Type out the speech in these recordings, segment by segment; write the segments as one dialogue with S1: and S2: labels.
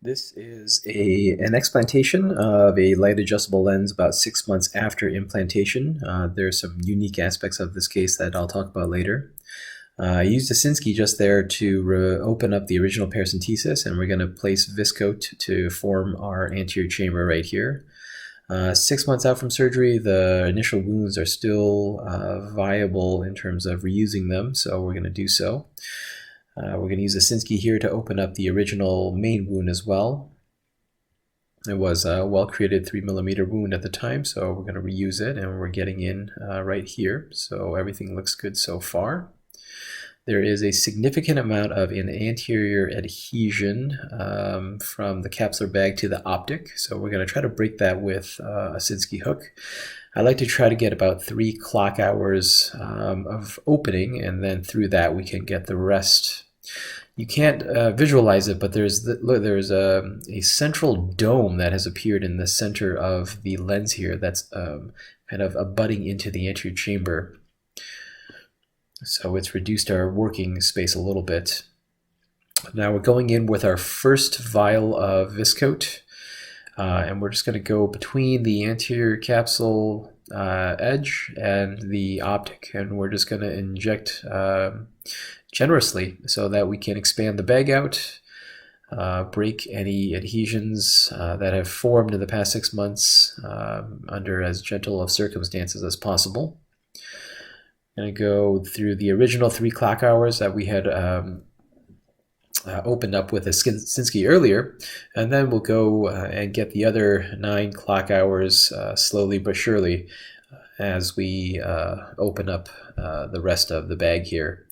S1: This is an explantation of a light adjustable lens about 6 months after implantation. There's some unique aspects of this case that I'll talk about later. I used a Sinskey just there to open up the original paracentesis, and we're going to place viscoat to form our anterior chamber right here. 6 months out from surgery, the initial wounds are still viable in terms of reusing them, so we're going to do so. We're going to use a Sinskey here to open up the original main wound as well. It was a well-created 3mm wound at the time, so we're going to reuse it, and we're getting in right here. So everything looks good so far. There is a significant amount of an anterior adhesion from the capsular bag to the optic, so we're going to try to break that with a Sinskey hook. I like to try to get about 3 clock hours of opening, and then through that we can get the rest. You can't visualize it, but there's a central dome that has appeared in the center of the lens here that's kind of abutting into the anterior chamber. So it's reduced our working space a little bit. Now we're going in with our first vial of viscoat, and we're just going to go between the anterior capsule edge and the optic, and we're just going to inject generously so that we can expand the bag out, break any adhesions that have formed in the past 6 months under as gentle of circumstances as possible. I'm going to go through the original 3 clock hours that we had opened up with a Sinskey earlier, and then we'll go and get the other 9 clock hours slowly but surely as we open up the rest of the bag here.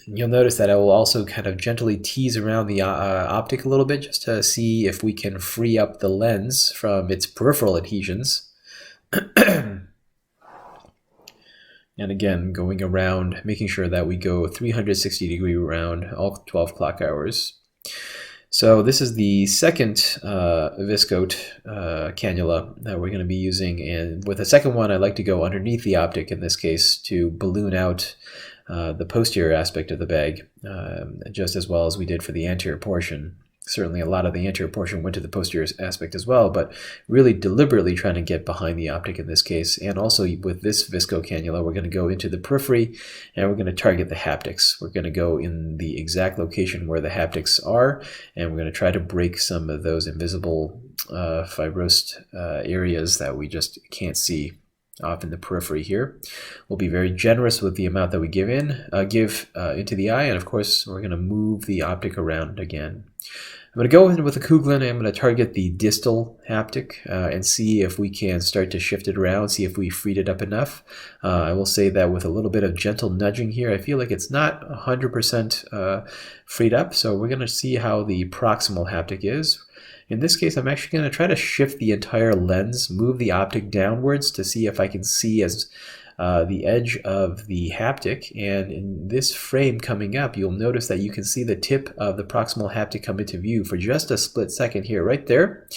S1: You'll notice that I will also kind of gently tease around the optic a little bit just to see if we can free up the lens from its peripheral adhesions. And again, going around, making sure that we go 360-degree around all 12 clock hours. So this is the second viscoat cannula that we're going to be using, and with the second one I like to go underneath the optic in this case to balloon out the posterior aspect of the bag, just as well as we did for the anterior portion. Certainly a lot of the anterior portion went to the posterior aspect as well, but really deliberately trying to get behind the optic in this case. And also with this visco cannula, we're going to go into the periphery and we're going to target the haptics. We're going to go in the exact location where the haptics are, and we're going to try to break some of those invisible fibrosed areas that we just can't see off in the periphery here. We'll be very generous with the amount that we give into the eye, and of course we're going to move the optic around again. I'm going to go in with a Kugelin and I'm going to target the distal haptic and see if we can start to shift it around, see if we freed it up enough. I will say that with a little bit of gentle nudging here, I feel like it's not 100% freed up, so we're going to see how the proximal haptic is. In this case, I'm actually going to try to shift the entire lens, move the optic downwards to see if I can see as the edge of the haptic. And in this frame coming up, you'll notice that you can see the tip of the proximal haptic come into view for just a split second here, right there.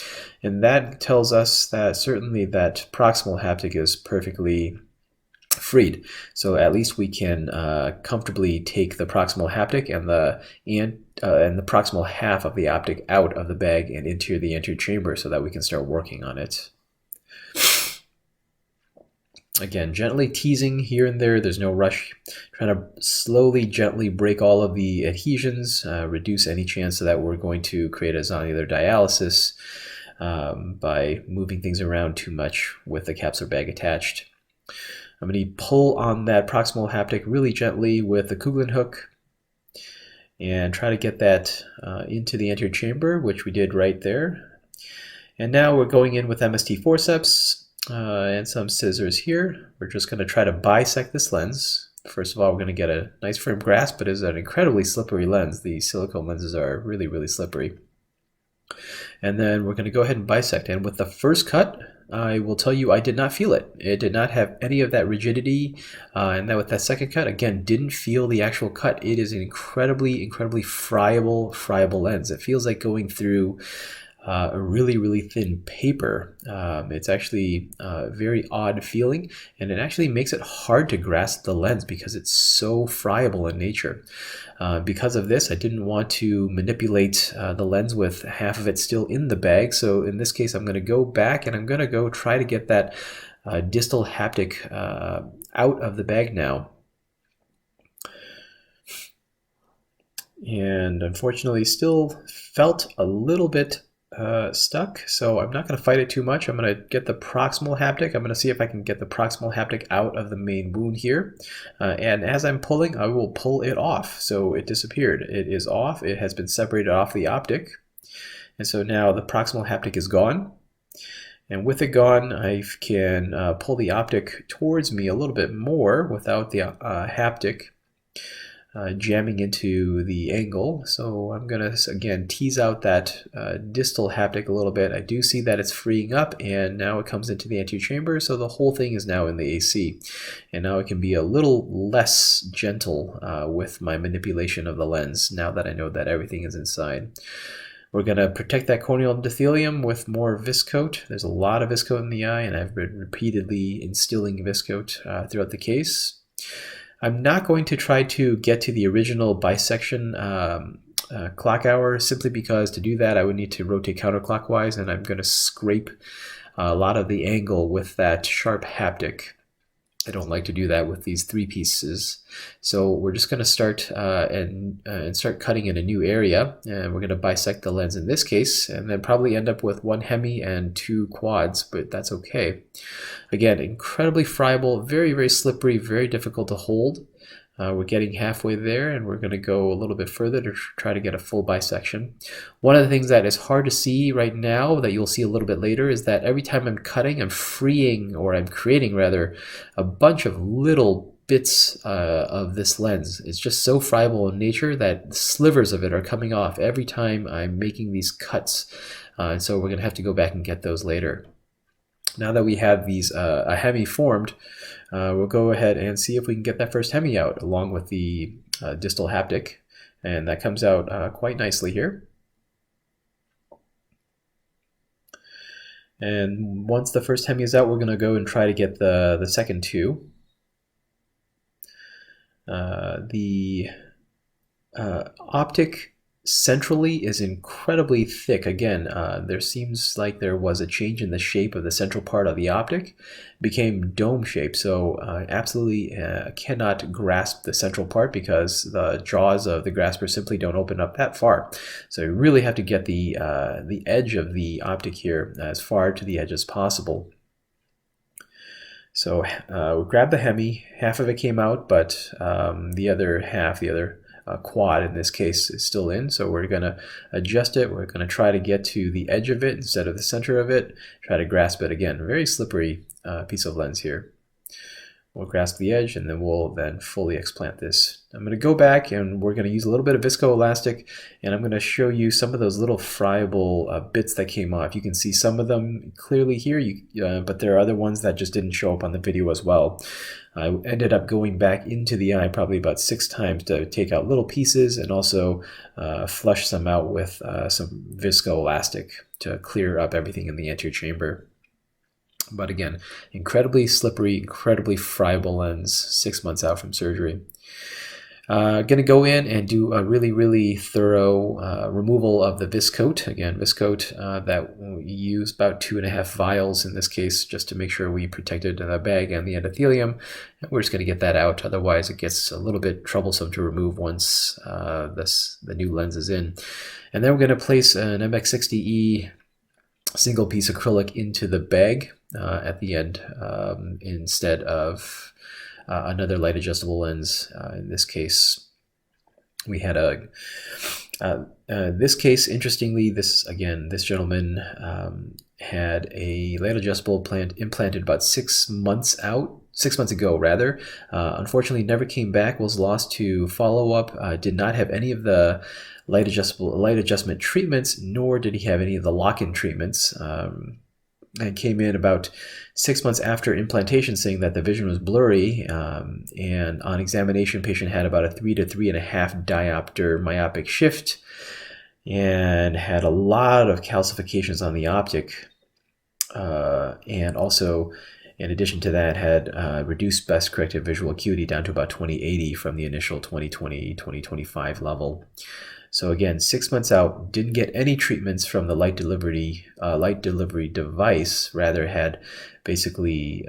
S1: And that tells us that certainly that proximal haptic is perfectly freed. So at least we can comfortably take the proximal haptic and the proximal half of the optic out of the bag and into the anterior chamber so that we can start working on it. Again, gently teasing here and there, there's no rush. Trying to slowly, gently break all of the adhesions, reduce any chance that we're going to create a zonular dialysis by moving things around too much with the capsular bag attached. I'm going to pull on that proximal haptic really gently with the Kugelin hook and try to get that into the anterior chamber, which we did right there. And now we're going in with MST forceps and some scissors here. We're just going to try to bisect this lens. First of all, we're going to get a nice firm grasp, but it's an incredibly slippery lens. The silicone lenses are really, really slippery. And then we're going to go ahead and bisect. And with the first cut, I will tell you I did not feel it. It did not have any of that rigidity. And then with that second cut, again, didn't feel the actual cut. It is an incredibly, incredibly friable lens. It feels like going through a really thin paper. It's actually very odd feeling, and it actually makes it hard to grasp the lens because it's so friable in nature. Because of this, I didn't want to manipulate the lens with half of it still in the bag. So in this case, I'm going to go back and I'm going to go try to get that distal haptic out of the bag now. And unfortunately still felt a little bit stuck, so I'm not going to fight it too much. I'm going to get the proximal haptic. I'm going to see if I can get the proximal haptic out of the main wound here. And as I'm pulling, I will pull it off. So it disappeared. It is off. It has been separated off the optic. And so now the proximal haptic is gone. And with it gone, I can pull the optic towards me a little bit more without the haptic jamming into the angle. So I'm going to, again, tease out that distal haptic a little bit. I do see that it's freeing up, and now it comes into the anterior chamber, so the whole thing is now in the AC. And now I can be a little less gentle with my manipulation of the lens, now that I know that everything is inside. We're going to protect that corneal endothelium with more Viscoat. There's a lot of Viscoat in the eye, and I've been repeatedly instilling Viscoat throughout the case. I'm not going to try to get to the original bisection clock hour, simply because to do that I would need to rotate counterclockwise, and I'm going to scrape a lot of the angle with that sharp haptic. I don't like to do that with these 3 pieces. So we're just going to start and start cutting in a new area, and we're going to bisect the lens in this case, and then probably end up with 1 hemi and 2 quads, but that's okay. Again, incredibly friable, very slippery, very difficult to hold. We're getting halfway there, and we're going to go a little bit further to try to get a full bisection. One of the things that is hard to see right now, that you'll see a little bit later, is that every time I'm cutting, I'm freeing, or I'm creating rather, a bunch of little bits of this lens. It's just so friable in nature that slivers of it are coming off every time I'm making these cuts. And so we're going to have to go back and get those later. Now that we have these a hemi formed, we'll go ahead and see if we can get that first hemi out along with the distal haptic, and that comes out quite nicely here. And once the first hemi is out, we're going to go and try to get the second 2. The optic centrally is incredibly thick. Again, there seems like there was a change in the shape of the central part of the optic. It became dome shaped, so absolutely cannot grasp the central part because the jaws of the grasper simply don't open up that far. So you really have to get the edge of the optic here as far to the edge as possible. So we grabbed the hemi, half of it came out, but the other half, the other quad in this case, is still in. So we're going to adjust it. We're going to try to get to the edge of it instead of the center of it, try to grasp it again. Very slippery piece of lens here. We'll grasp the edge, and then we'll fully explant this. I'm going to go back, and we're going to use a little bit of viscoelastic, and I'm going to show you some of those little friable bits that came off. You can see some of them clearly here, but there are other ones that just didn't show up on the video as well. I ended up going back into the eye probably about 6 times to take out little pieces, and also flush some out with some viscoelastic to clear up everything in the anterior chamber. But again, incredibly slippery, incredibly friable lens, 6 months out from surgery. Going to go in and do a really thorough removal of the Viscoat. Again, Viscoat that we use about 2.5 vials in this case, just to make sure we protected the bag and the endothelium. And we're just going to get that out. Otherwise, it gets a little bit troublesome to remove once the new lens is in. And then we're going to place an MX60E single piece acrylic into the bag at the end instead of another light adjustable lens. In this case, we had this case, interestingly, this gentleman had a light adjustable implanted about 6 months ago rather. Unfortunately, never came back, was lost to follow-up, did not have any of the light adjustment treatments, nor did he have any of the lock-in treatments. And came in about 6 months after implantation saying that the vision was blurry, and on examination, patient had about a 3 to 3.5 diopter myopic shift, and had a lot of calcifications on the optic, and also, in addition to that, had reduced best corrected visual acuity down to about 2080 from the initial 2020, 2025 level. So again, 6 months out, didn't get any treatments from the light delivery device, rather had basically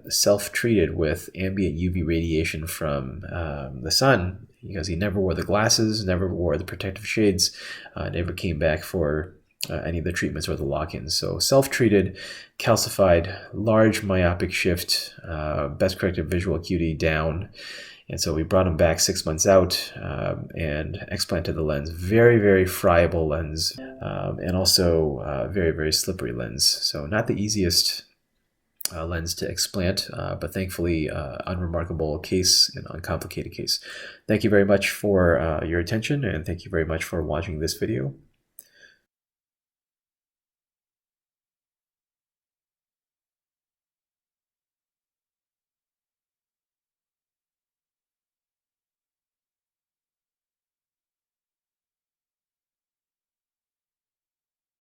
S1: self-treated with ambient UV radiation from the sun, because he never wore the glasses, never wore the protective shades, never came back for any of the treatments or the lock-ins. So self-treated, calcified, large myopic shift, best corrected visual acuity down. And so we brought him back 6 months out and explanted the lens. Very, very friable lens, and also very, very slippery lens. So not the easiest lens to explant, but thankfully unremarkable case, an uncomplicated case. Thank you very much for your attention, and thank you very much for watching this video.